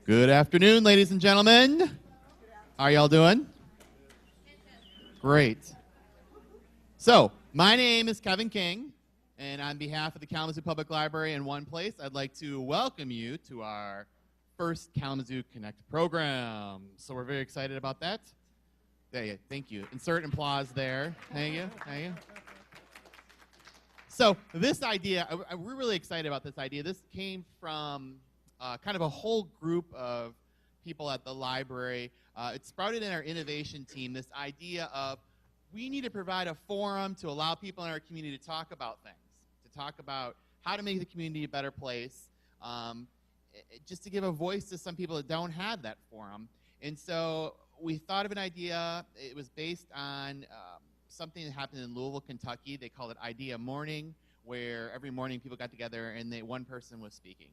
Good afternoon, ladies and gentlemen. How are y'all doing? Great. So, my name is Kevin King, and on behalf of the Kalamazoo Public Library in one place, I'd like to welcome you to our first Kalamazoo Connect program. So we're very excited about that. Yeah, thank you. Insert applause there. Thank you. Thank you. So this idea, we're really excited about this idea. This came from kind of a whole group of people at the library. It sprouted in our innovation team, this idea of we need to provide a forum to allow people in our community to talk about things, to talk about how to make the community a better place, just to give a voice to some people that don't have that forum. And so we thought of an idea. It was based on something that happened in Louisville, Kentucky. They called it Idea Morning, where every morning people got together and one person was speaking.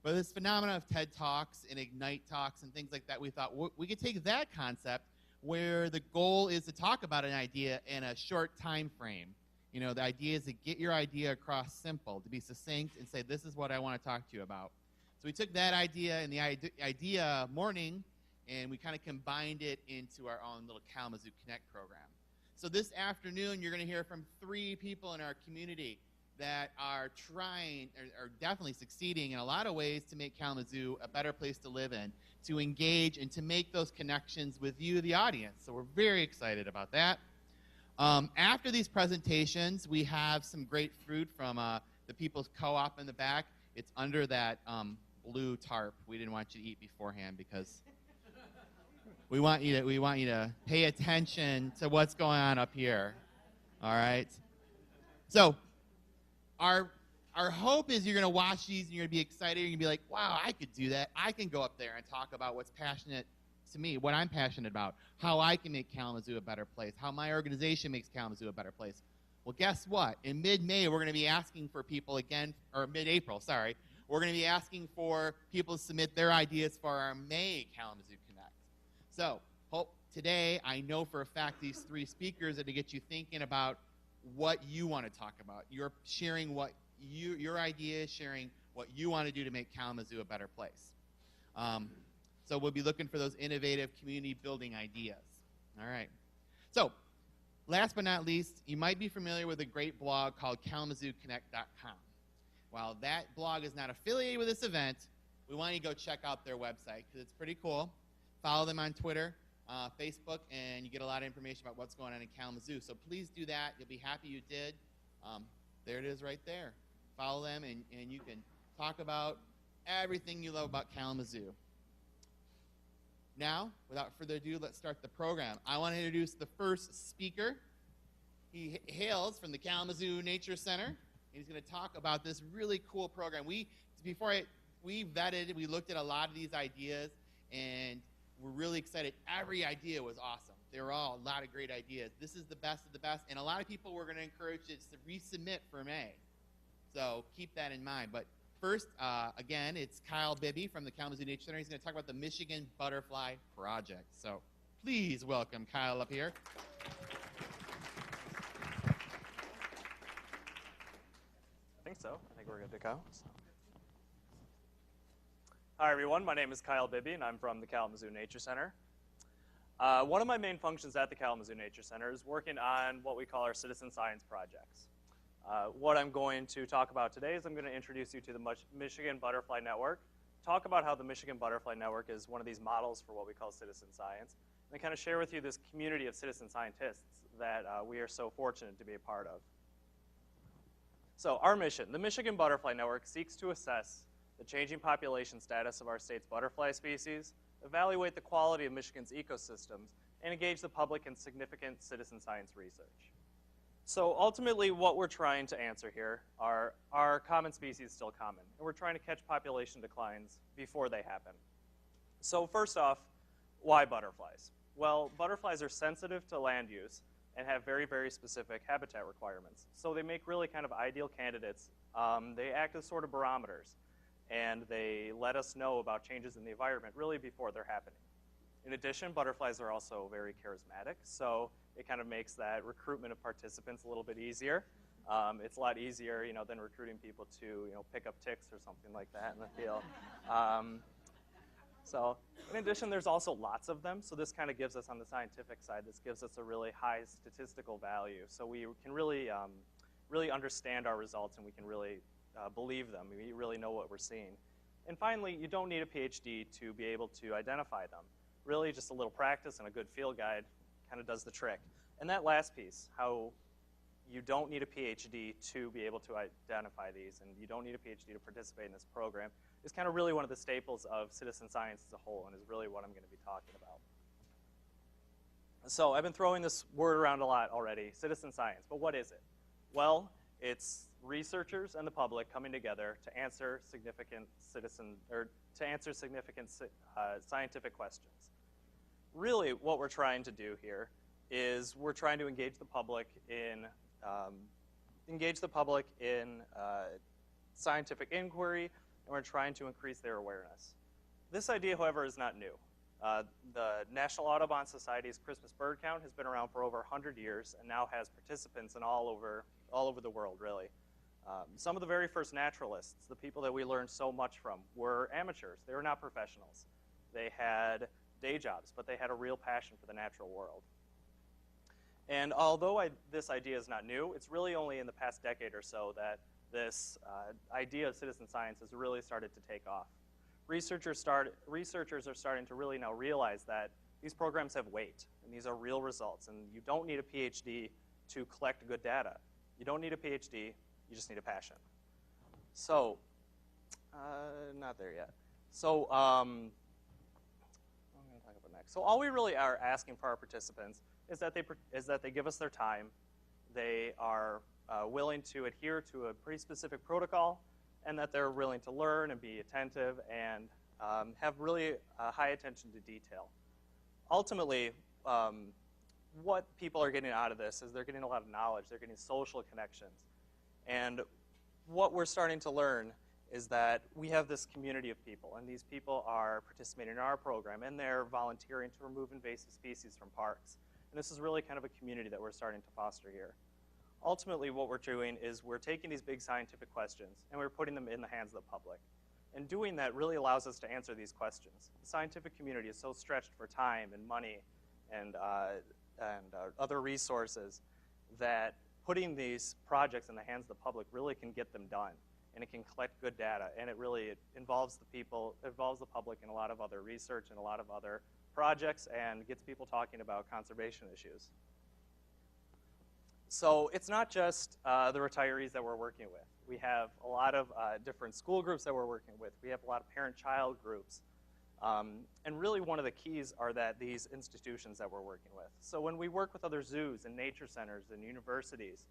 But this phenomenon of TED Talks and Ignite Talks and things like that, we thought we could take that concept where the goal is to talk about an idea in a short time frame. You know, the idea is to get your idea across simple, to be succinct and say, this is what I want to talk to you about. So we took that idea and the idea morning, and we kind of combined it into our own little Kalamazoo Connect program. So this afternoon, you're going to hear from 3 people in our community that are trying, are definitely succeeding in a lot of ways to make Kalamazoo a better place to live in, to engage and to make those connections with you, the audience. So we're very excited about that. After these presentations, we have some great fruit from the People's Co-op in the back. It's under that blue tarp. We didn't want you to eat beforehand because we want you to pay attention to what's going on up here. All right. So our hope is you're going to watch these and you're going to be excited. You're going to be like, wow, I could do that. I can go up there and talk about what's passionate to me, what I'm passionate about, how I can make Kalamazoo a better place, how my organization makes Kalamazoo a better place. Well, guess what? In mid-May, we're going to be asking for people again, or mid-April, sorry. We're going to be asking for people to submit their ideas for our May Kalamazoo Connect. So, today, I know for a fact these 3 speakers are to get you thinking about what you want to talk about. You're sharing what your ideas, sharing what you want to do to make Kalamazoo a better place. So we'll be looking for those innovative community building ideas. All right. So last but not least, you might be familiar with a great blog called KalamazooConnect.com. While that blog is not affiliated with this event, we want you to go check out their website because it's pretty cool. Follow them on Twitter, Facebook, and you get a lot of information about what's going on in Kalamazoo. So please do that. You'll be happy you did. There it is right there. Follow them, and you can talk about everything you love about Kalamazoo. Now, without further ado, let's start the program. I want to introduce the first speaker. He hails from the Kalamazoo Nature Center, and he's going to talk about this really cool program. We vetted, we looked at a lot of these ideas, and we're really excited. Every idea was awesome. They were all a lot of great ideas. This is the best of the best, and a lot of people we're going to encourage to resubmit for May. So keep that in mind. But first, again, it's Kyle Bibby from the Kalamazoo Nature Center. He's going to talk about the Michigan Butterfly Project. So please welcome Kyle up here. I think so. I think we're good to go. Hi, everyone. My name is Kyle Bibby, and I'm from the Kalamazoo Nature Center. One of my main functions at the Kalamazoo Nature Center is working on what we call our citizen science projects. What I'm going to talk about today is I'm going to introduce you to the Michigan Butterfly Network, talk about how the Michigan Butterfly Network is one of these models for what we call citizen science, and kind of share with you this community of citizen scientists that we are so fortunate to be a part of. So our mission, the Michigan Butterfly Network seeks to assess the changing population status of our state's butterfly species, evaluate the quality of Michigan's ecosystems, and engage the public in significant citizen science research. So ultimately, what we're trying to answer here are common species still common? And we're trying to catch population declines before they happen. So first off, why butterflies? Well, butterflies are sensitive to land use and have very, very specific habitat requirements. So they make really kind of ideal candidates. They act as sort of barometers, and they let us know about changes in the environment really before they're happening. In addition, butterflies are also very charismatic, so it kind of makes that recruitment of participants a little bit easier. It's a lot easier, than recruiting people to, pick up ticks or something like that in the field. So in addition, there's also lots of them. So this kind of gives us, on the scientific side, this gives us a really high statistical value. So we can really, really understand our results, and we can really believe them. We really know what we're seeing. And finally, you don't need a PhD to be able to identify them. Really, just a little practice and a good field guide kind of does the trick. And that last piece, how you don't need a PhD to be able to identify these, and you don't need a PhD to participate in this program, is kind of really one of the staples of citizen science as a whole, and is really what I'm going to be talking about. So I've been throwing this word around a lot already, citizen science, but what is it? Well, it's researchers and the public coming together to answer significant scientific questions. Really, what we're trying to do here is we're trying to engage the public in scientific inquiry, and we're trying to increase their awareness. This idea, however, is not new. The National Audubon Society's Christmas bird count has been around for over 100 years and now has participants in all over the world, really. Some of the very first naturalists, the people that we learned so much from, were amateurs. They were not professionals. They had day jobs, but they had a real passion for the natural world. And although this idea is not new, it's really only in the past decade or so that this idea of citizen science has really started to take off. Researchers are starting to really now realize that these programs have weight, and these are real results, and you don't need a PhD to collect good data. You don't need a PhD, you just need a passion. So, not there yet. So, I'm going to talk about next. So all we really are asking for our participants is that they give us their time. They are willing to adhere to a pretty specific protocol, and that they're willing to learn and be attentive and have really high attention to detail. Ultimately, what people are getting out of this is they're getting a lot of knowledge. They're getting social connections. And what we're starting to learn is that we have this community of people, and these people are participating in our program, and they're volunteering to remove invasive species from parks. And this is really kind of a community that we're starting to foster here. Ultimately, what we're doing is we're taking these big scientific questions, and we're putting them in the hands of the public. And doing that really allows us to answer these questions. The scientific community is so stretched for time and money and other resources that putting these projects in the hands of the public really can get them done, and it can collect good data, and it involves the people, involves the public in a lot of other research and a lot of other projects, and gets people talking about conservation issues. So it's not just the retirees that we're working with. We have a lot of different school groups that we're working with. We have a lot of parent-child groups. And really one of the keys are that these institutions that we're working with. So when we work with other zoos and nature centers and universities,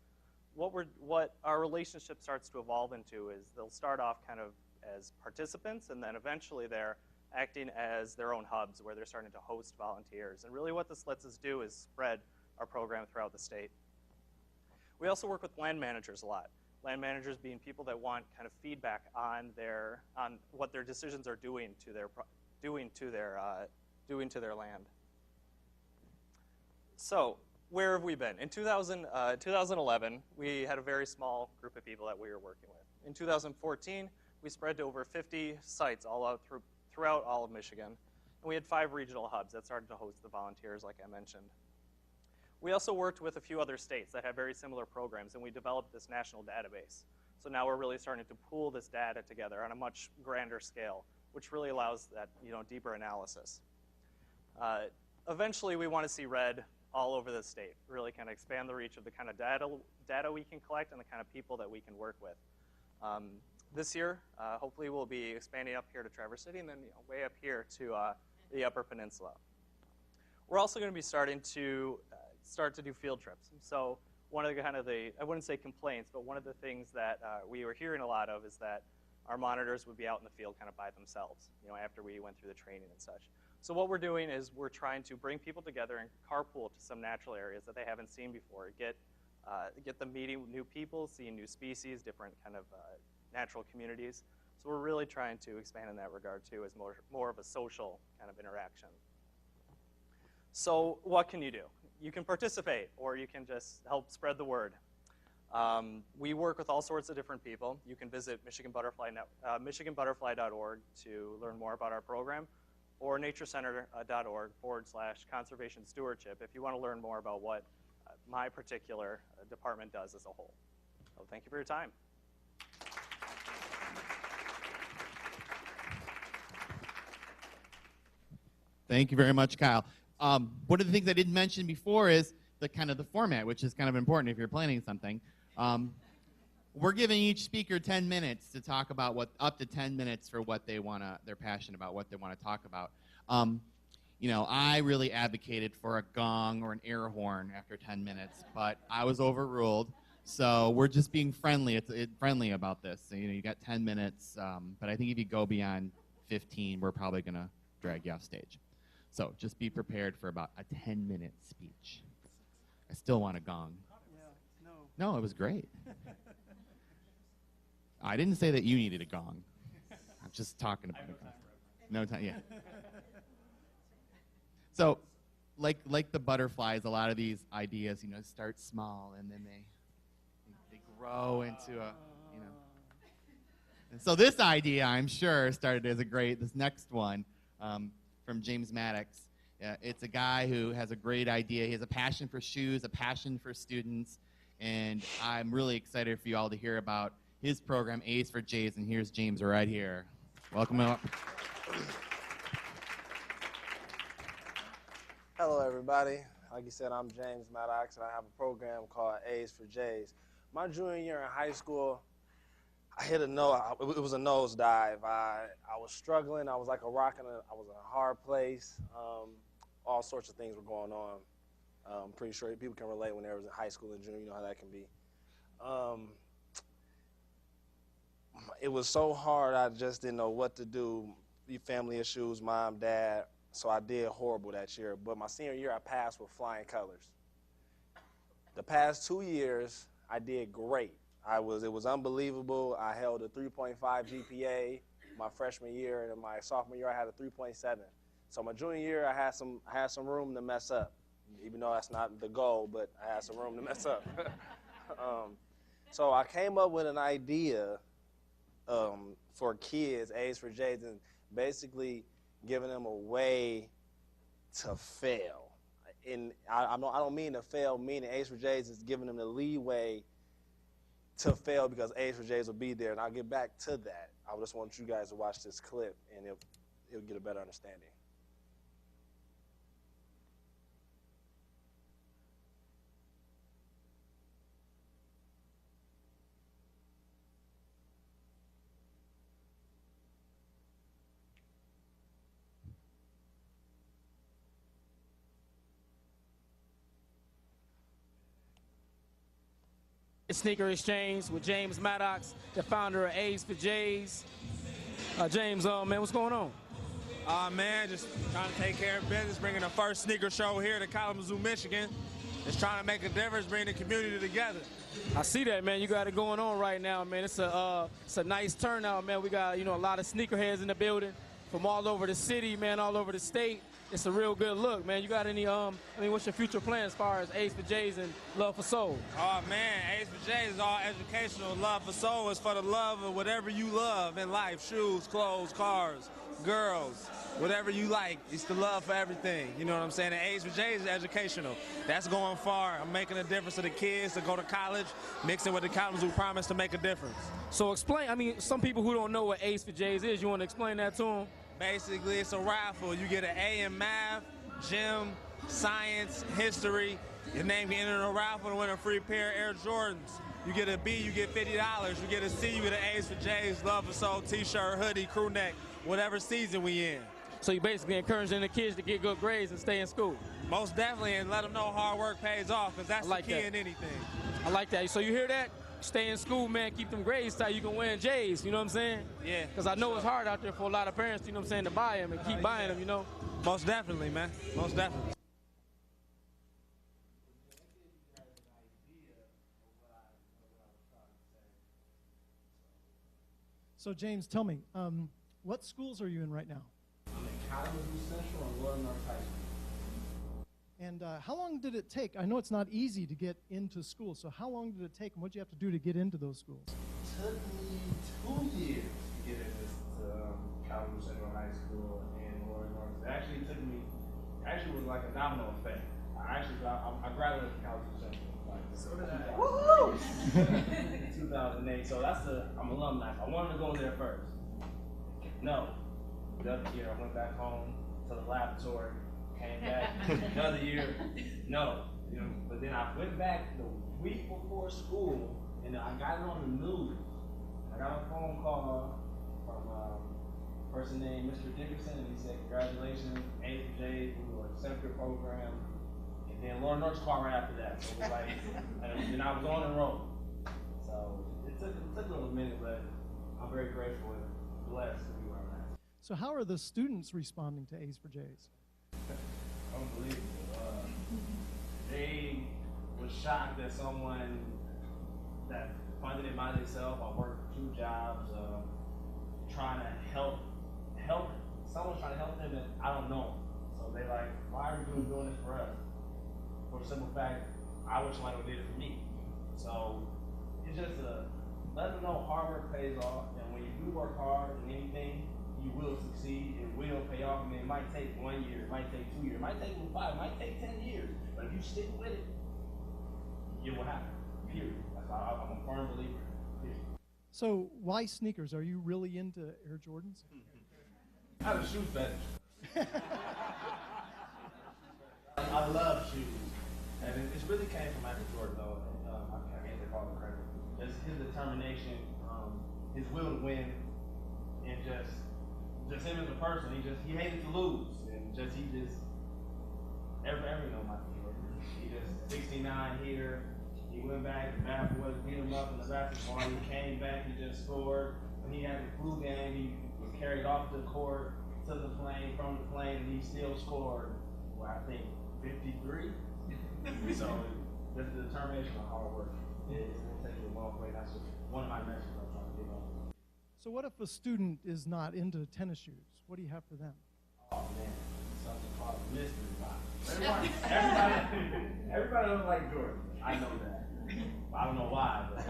what our relationship starts to evolve into is they'll start off kind of as participants, and then eventually they're acting as their own hubs where they're starting to host volunteers. And really what this lets us do is spread our program throughout the state. We also work with land managers a lot. Land managers being people that want kind of feedback on what their decisions are doing to their land. So where have we been? In 2011, we had a very small group of people that we were working with. In 2014, we spread to over 50 sites throughout all of Michigan. And we had 5 regional hubs that started to host the volunteers, like I mentioned. We also worked with a few other states that have very similar programs, and we developed this national database. So now we're really starting to pool this data together on a much grander scale, which really allows that deeper analysis. Eventually, we want to see red all over the state, really kind of expand the reach of the kind of data we can collect and the kind of people that we can work with. This year, hopefully we'll be expanding up here to Traverse City and then way up here to the Upper Peninsula. We're also going to be starting to do field trips. So one of the I wouldn't say complaints, but one of the things that we were hearing a lot of is that our monitors would be out in the field kind of by themselves, after we went through the training and such. So what we're doing is we're trying to bring people together and carpool to some natural areas that they haven't seen before, get them meeting new people, seeing new species, different kind of natural communities. So we're really trying to expand in that regard too, as more of a social kind of interaction. So what can you do? You can participate, or you can just help spread the word. We work with all sorts of different people. You can visit michiganbutterfly.org to learn more about our program, or naturecenter.org/conservation stewardship if you want to learn more about what my particular department does as a whole. So thank you for your time. Thank you very much, Kyle. One of the things I didn't mention before is the format, which is kind of important if you're planning something. We're giving each speaker 10 minutes to talk about up to 10 minutes for what they're passionate about, what they want to talk about. I really advocated for a gong or an air horn after 10 minutes, but I was overruled. So we're just being friendly. Friendly about this. So, you got 10 minutes, but I think if you go beyond 15, we're probably going to drag you off stage. So just be prepared for about a 10-minute speech. I still want a gong. Yeah, No, it was great. I didn't say that you needed a gong. I'm just talking about it. No time, yeah. So, like the butterflies, a lot of these ideas, start small and then they grow into a. And so this idea, I'm sure, started as this next one from James Maddox. It's a guy who has a great idea. He has a passion for shoes, a passion for students, and I'm really excited for you all to hear about his program, A's for J's, and here's James right here. Welcome up. Hello, everybody. Like you said, I'm James Maddox, and I have a program called A's for J's. My junior year in high school, I hit it was a nosedive. I was struggling. I was like a rock I was in a hard place. All sorts of things were going on. I'm pretty sure people can relate when they was in high school and junior. You know how that can be. It was so hard, I just didn't know what to do. Family issues, mom, dad. So I did horrible that year. But my senior year, I passed with flying colors. The past 2 years, I did great. It was unbelievable. I held a 3.5 GPA my freshman year, and my sophomore year, I had a 3.7. So my junior year, I had some room to mess up, even though that's not the goal, but I had some room to mess up. So I came up with an idea for kids, A's for J's, and basically giving them a way to fail. And I don't mean to fail, meaning A's for J's is giving them the leeway to fail because A's for J's will be there. And I'll get back to that. I just want you guys to watch this clip, and you'll get a better understanding. Sneaker Exchange with James Maddox, the founder of A's for J's. James, man, what's going on? Man, just trying to take care of business, bringing the first sneaker show here to Kalamazoo, Michigan. Just trying to make a difference, bring the community together. I see that, man. You got it going on right now, man. It's a nice turnout, man. We got, a lot of sneakerheads in the building from all over the city, man, all over the state. It's a real good look, man. You got any, what's your future plan as far as A's for J's and Love for Soul? Oh, man, A's for J's is all educational. Love for Soul is for the love of whatever you love in life. Shoes, clothes, cars, girls, whatever you like. It's the love for everything. You know what I'm saying? And A's for J's is educational. That's going far. I'm making a difference to the kids to go to college, mixing with the Kalamazoo Promise to make a difference. So explain, some people who don't know what A's for J's is, you want to explain that to them? Basically, it's a raffle. You get an A in math, gym, science, history. Your name get entered in a raffle to win a free pair of Air Jordans. You get a B, you get $50. You get a C, you get an A's for J's, Love for Soul, t-shirt, hoodie, crew neck, whatever season we in. So you basically encouraging the kids to get good grades and stay in school? Most definitely, and let them know hard work pays off, because that's the key in anything. I like that. So you hear that? Stay in school, man, keep them grades tight, you can win J's, you know what I'm saying? Yeah. Because I know it's hard out there for a lot of parents, you know what I'm saying, to buy them and keep buying them, you know? Most definitely, man. Most definitely. So James, tell me, what schools are you in right now? I'm in Kalamazoo Central and Lower North High School. And how long did it take? I know it's not easy to get into school, so how long did it take and what did you have to do to get into those schools? It took me 2 years to get into Kalamazoo Central High School in Lower North. It actually took me, was like a domino effect. I graduated from Kalamazoo Central. Like, so did I. Woo! 2008. So I'm alumni. I wanted to go there first. No. The other year, I went back home to the laboratory, came back. Another year, no. You know, but then I went back the week before school, and I got it on the news. I got a phone call from a person named Mr. Dickerson, and he said, "Congratulations, A4J, we will accept your program." And then Lauren North's called right after that. So it was like, and I was on and roll. So it took a little minute, but I'm very grateful and blessed to be where I'm at. So how are the students responding to A's for J's? Unbelievable. They was shocked that someone that funded it by themselves. I worked 2 jobs, trying to help. Someone's trying to help them, and I don't know. So they like, why are you doing this for us? For the simple fact, I wish somebody did it for me. So it's just let them know hard work pays off, and when you do work hard in anything, you will succeed. It will pay off. I mean, it might take 1 year, it might take 2 years, it might take 5, it might take 10 years. But if you stick with it, it will happen. Period. I'm a firm believer. Period. So why sneakers? Are you really into Air Jordans? I have a shoe fetish. I love shoes, and it really came from Michael Jordan, though. I can't take all the credit. Just his determination, his will to win, and just him as a person. He hated to lose, and every know Michael Jordan. He just 69 here. He went back. The bad boys beat him up in the basketball. He came back. He just scored. When he had the flu game, he was carried off the court to the plane, from the plane, and he still scored. Well, I think 53. So just the determination of hard work. It will take you a long way. That's just one of my messages I'm trying to get on. So what if a student is not into tennis shoes? What do you have for them? Oh man, something called a mystery box. Everybody don't like Jordan. I know that. I don't know why, but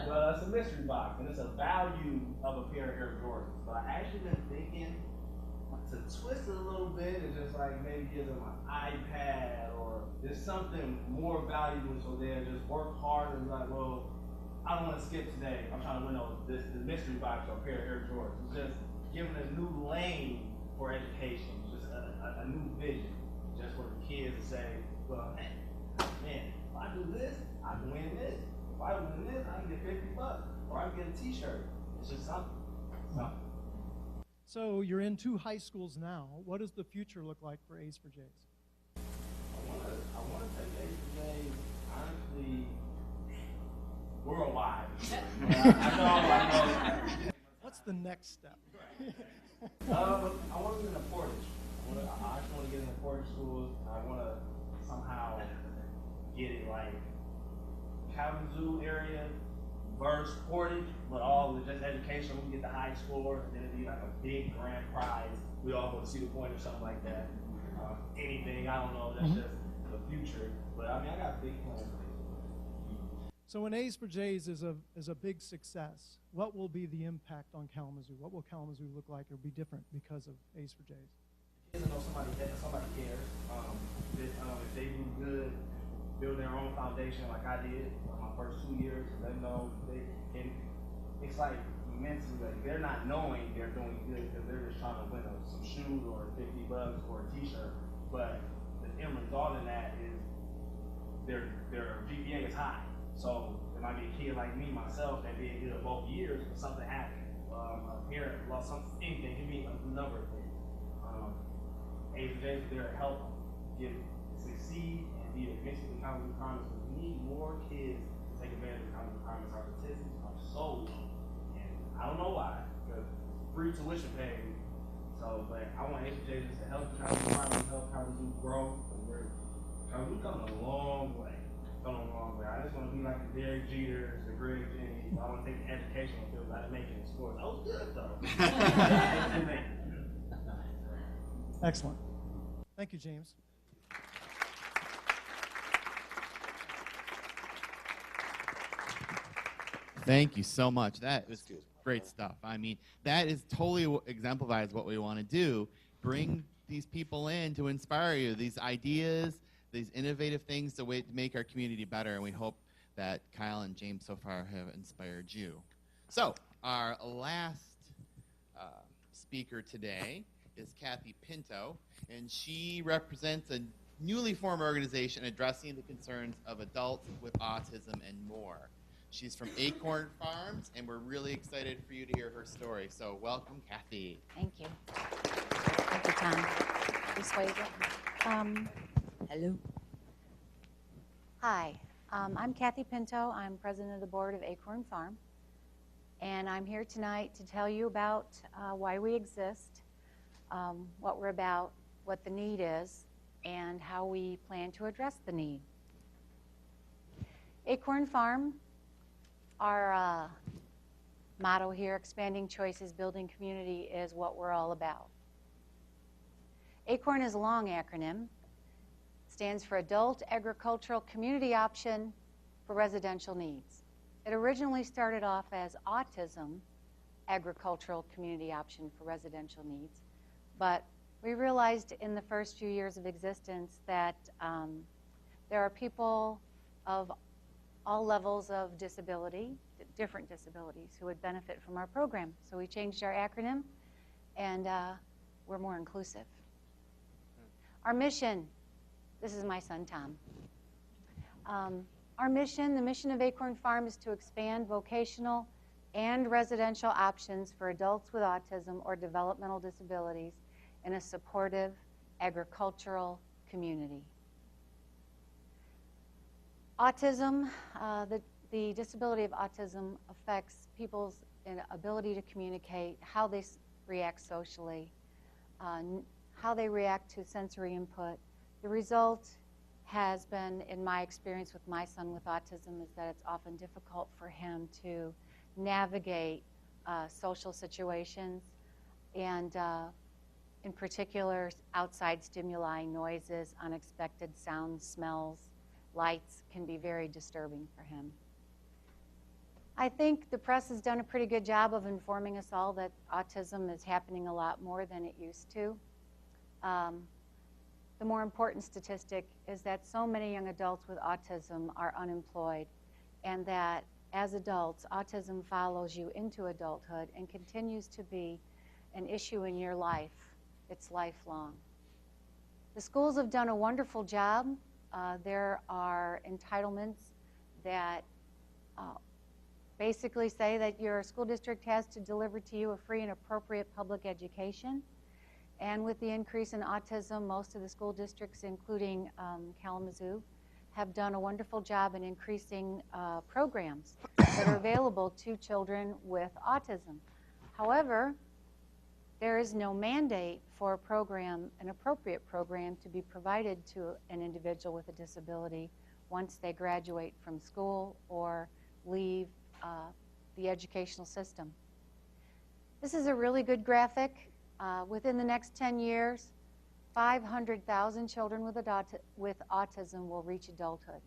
well, it's a mystery box, and it's a value of a pair of Air Jordans. But I actually been thinking to twist it a little bit and just like maybe give them an iPad or just something more valuable, so they'll just work hard and be like, well, I don't want to skip today. I'm trying to win the mystery box or a pair of Air Jordans. It's just giving a new lane for education, just a new vision, just for the kids to say, well, hey, man, if I do this, I can win this. If I win this, I can get $50, or I can get a T-shirt. It's just something. So you're in 2 high schools now. What does the future look like for A's for J's? I want to take A's for J's, honestly, worldwide. I know. What's the next step? I want to get into Portage. I actually want to get into Portage schools. I want to somehow get it like Kalamazoo area versus Portage, but all with just education. We get the high score, and then it'd be like a big grand prize. We all go to see the point or something like that. Anything, I don't know. That's just the future. But I mean, I got big plans. So when A's for J's is a big success, what will be the impact on Kalamazoo? What will Kalamazoo look like or be different because of A's for J's? Kids know somebody cares. If they do good, build their own foundation like I did my first 2 years, let them know it's like mentally, like they're not knowing they're doing good because they're just trying to win some shoes or $50 or a T-shirt. But the end result in that is their GPA is high. So it might be a kid like me, myself, that did good both years, but something happened. A parent lost anything. It can be a number of things. A's is there to help them succeed and be admitted to college requirements. We need more kids to take advantage of college requirements. Our statistics are so low, and I don't know why, because free tuition paid. So, but I want A's to help college requirements, help Kalamazoo grow. We're coming a long way. I just want to be like the Derek Jeters, the Greg Jennings. I want to take the educational field out of making it sports. I was good though. Excellent. Thank you, James. Thank you so much. That was good. Great stuff. I mean, that is totally exemplifies what we want to do. Bring these people in to inspire you, these ideas, these innovative things to make our community better. And we hope that Kyle and James so far have inspired you. So our last speaker today is Kathy Pinto, and she represents a newly formed organization addressing the concerns of adults with autism and more. She's from Acorn Farms, and we're really excited for you to hear her story. So welcome, Kathy. Thank you. Thank you, Tom. This way. Hello. Hi, I'm Kathy Pinto. I'm president of the board of Acorn Farm, and I'm here tonight to tell you about why we exist, what we're about, what the need is, and how we plan to address the need. Acorn Farm, our motto here, expanding choices, building community, is what we're all about. ACORN is a long acronym. It stands for Adult Agricultural Community Option for Residential Needs. It originally started off as Autism Agricultural Community Option for Residential Needs, but we realized in the first few years of existence that there are people of all levels of disability, different disabilities, who would benefit from our program. So we changed our acronym, and we're more inclusive. Our mission, this is my son, Tom. Our mission, the mission of Acorn Farm, is to expand vocational and residential options for adults with autism or developmental disabilities in a supportive agricultural community. Autism, the disability of autism affects people's ability to communicate, how they react socially, how they react to sensory input. The result has been, in my experience with my son with autism, is that it's often difficult for him to navigate social situations, and in particular, outside stimuli, noises, unexpected sounds, smells, lights can be very disturbing for him. I think the press has done a pretty good job of informing us all that autism is happening a lot more than it used to. The more important statistic is that so many young adults with autism are unemployed, and that as adults, autism follows you into adulthood and continues to be an issue in your life. It's lifelong. The schools have done a wonderful job. There are entitlements that basically say that your school district has to deliver to you a free and appropriate public education. And with the increase in autism, most of the school districts, including Kalamazoo, have done a wonderful job in increasing programs that are available to children with autism. However, there is no mandate for a program, an appropriate program, to be provided to an individual with a disability once they graduate from school or leave the educational system. This is a really good graphic. Within the next 10 years, 500,000 children with autism will reach adulthood.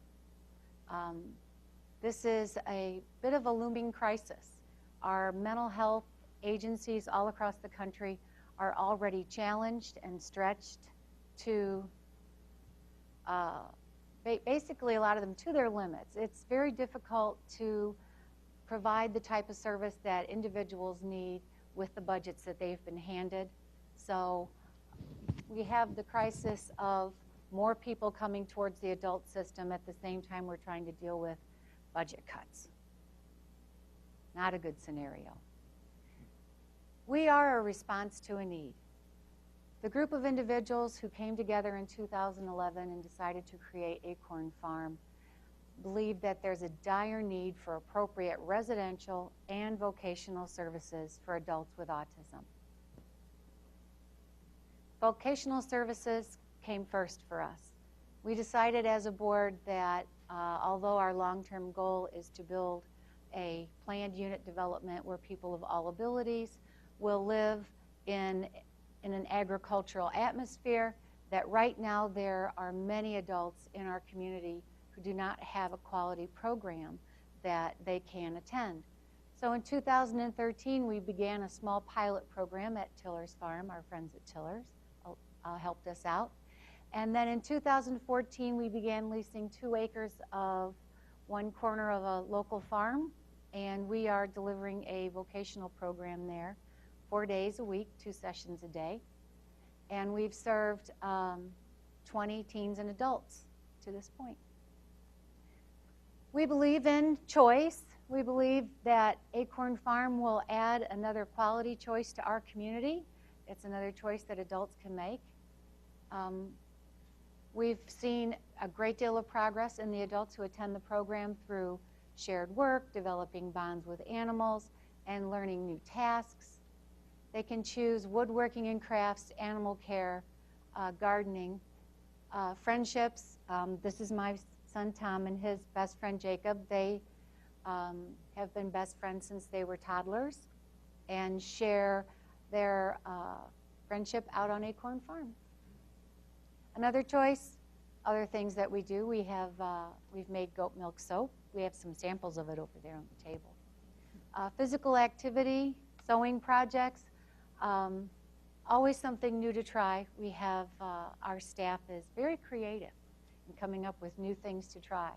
This is a bit of a looming crisis. Our mental health agencies all across the country are already challenged and stretched to basically a lot of them to their limits. It's very difficult to provide the type of service that individuals need with the budgets that they've been handed. So we have the crisis of more people coming towards the adult system at the same time we're trying to deal with budget cuts. Not a good scenario. We are a response to a need. The group of individuals who came together in 2011 and decided to create Acorn Farm believe that there's a dire need for appropriate residential and vocational services for adults with autism. Vocational services came first for us. We decided as a board that although our long-term goal is to build a planned unit development where people of all abilities will live in an agricultural atmosphere, that right now there are many adults in our community who do not have a quality program that they can attend. So in 2013, we began a small pilot program at Tiller's Farm. Our friends at Tiller's helped us out. And then in 2014, we began leasing 2 acres of one corner of a local farm, and we are delivering a vocational program there 4 days a week, 2 sessions a day. And we've served 20 teens and adults to this point. We believe in choice. We believe that Acorn Farm will add another quality choice to our community. It's another choice that adults can make. We've seen a great deal of progress in the adults who attend the program through shared work, developing bonds with animals, and learning new tasks. They can choose woodworking and crafts, animal care, gardening, friendships. This is my son Tom and his best friend Jacob. They have been best friends since they were toddlers and share their friendship out on Acorn Farm. Another choice, other things that we do, we've made goat milk soap. We have some samples of it over there on the table. Physical activity, sewing projects, always something new to try. We have, our staff is very creative in coming up with new things to try.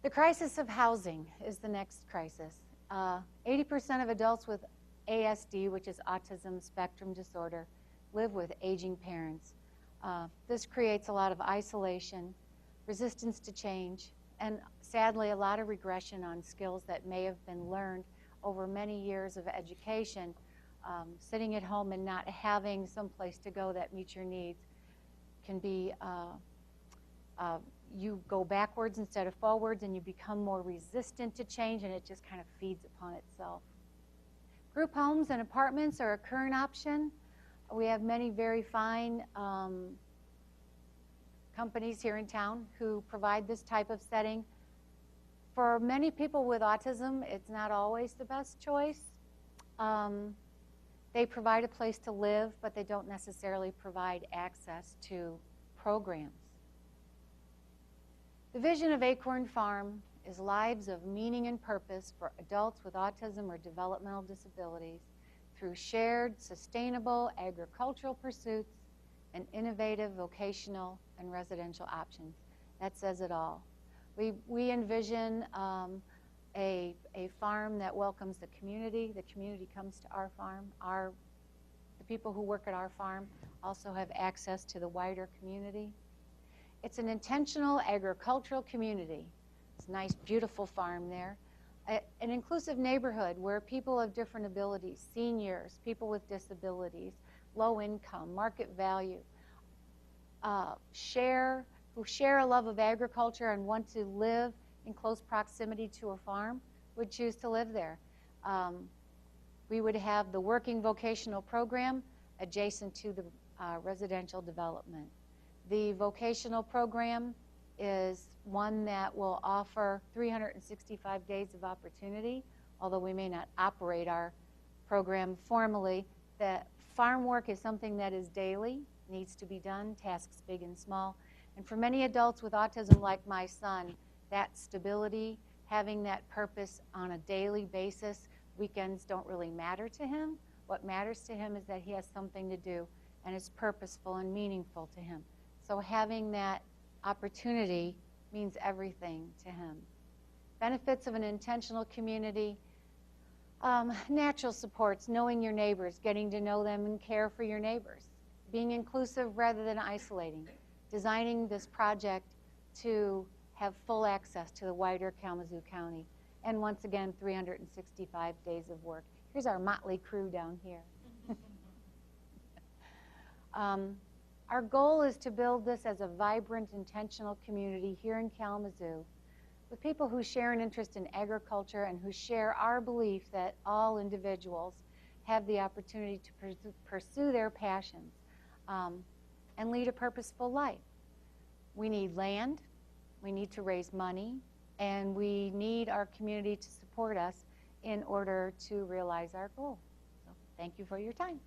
The crisis of housing is the next crisis. 80% of adults with ASD, which is autism spectrum disorder, live with aging parents. This creates a lot of isolation, resistance to change, and sadly a lot of regression on skills that may have been learned over many years of education. Sitting at home and not having some place to go that meets your needs can be, you go backwards instead of forwards, and you become more resistant to change, and it just kind of feeds upon itself. Group homes and apartments are a current option. We have many very fine companies here in town who provide this type of setting. For many people with autism, it's not always the best choice. They provide a place to live, but they don't necessarily provide access to programs. The vision of Acorn Farm is lives of meaning and purpose for adults with autism or developmental disabilities through shared, sustainable agricultural pursuits and innovative vocational and residential options. That says it all. We envision a farm that welcomes the community. The community comes to our farm. The people who work at our farm also have access to the wider community. It's an intentional agricultural community. It's a nice, beautiful farm there. An inclusive neighborhood where people of different abilities, seniors, people with disabilities, low income, market value, who share a love of agriculture and want to live in close proximity to a farm, would choose to live there. We would have the working vocational program adjacent to the residential development. The vocational program is one that will offer 365 days of opportunity, although we may not operate our program formally. That farm work is something that is daily, needs to be done, tasks big and small. And for many adults with autism like my son, that stability, having that purpose on a daily basis, weekends don't really matter to him. What matters to him is that he has something to do and is purposeful and meaningful to him. So having that opportunity means everything to him. Benefits of an intentional community, natural supports, knowing your neighbors, getting to know them and care for your neighbors, being inclusive rather than isolating, designing this project to have full access to the wider Kalamazoo County, and once again, 365 days of work. Here's our motley crew down here. Our goal is to build this as a vibrant, intentional community here in Kalamazoo with people who share an interest in agriculture and who share our belief that all individuals have the opportunity to pursue their passions and lead a purposeful life. We need land, we need to raise money, and we need our community to support us in order to realize our goal. So thank you for your time.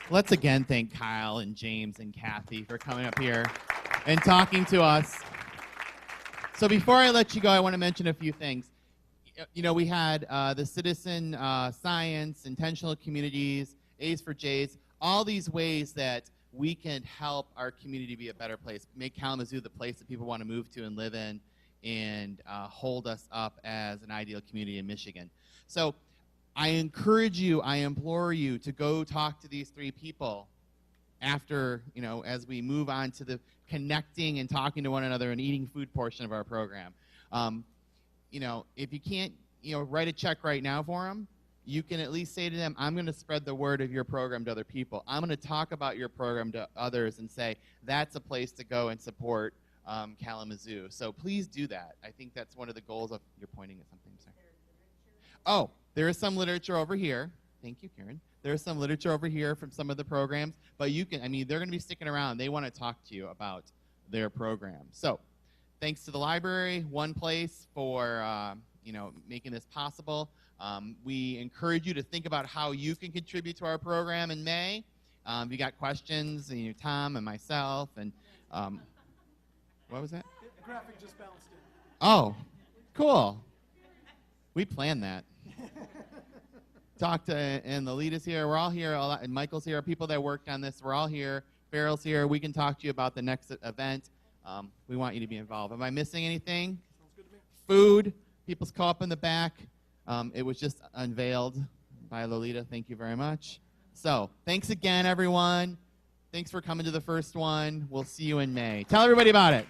Let's again thank Kyle and James and Kathy for coming up here. and talking to us. So before I let you go, I want to mention a few things. You know, we had the citizen science, intentional communities, A's for J's, all these ways that we can help our community be a better place, make Kalamazoo the place that people want to move to and live in, and hold us up as an ideal community in Michigan. So I encourage you, I implore you to go talk to these three people after, you know, as we move on to the connecting and talking to one another and eating food portion of our program. You know, if you can't, you know, write a check right now for them, you can at least say to them, I'm going to spread the word of your program to other people. I'm going to talk about your program to others and say, that's a place to go and support Kalamazoo. So please do that. I think that's one of the goals of, you're pointing at something, sorry. Oh, there is some literature over here. Thank you, Karen. There is some literature over here from some of the programs, but you can, I mean, they're going to be sticking around. They want to talk to you about their program. So thanks to the library, one place for, you know, making this possible. We encourage you to think about how you can contribute to our program in May. If you got questions, and, you know, Tom and myself, and what was that? The graphic just bounced in. Oh, cool. We planned that. Talk to, and the lead is here. We're all here, and Michael's here. People that worked on this, we're all here. Farrell's here. We can talk to you about the next event. We want you to be involved. Am I missing anything? Sounds good to me. Food, People's Co-op in the back. It was just unveiled by Lolita. Thank you very much. So thanks again, everyone. Thanks for coming to the first one. We'll see you in May. Tell everybody about it.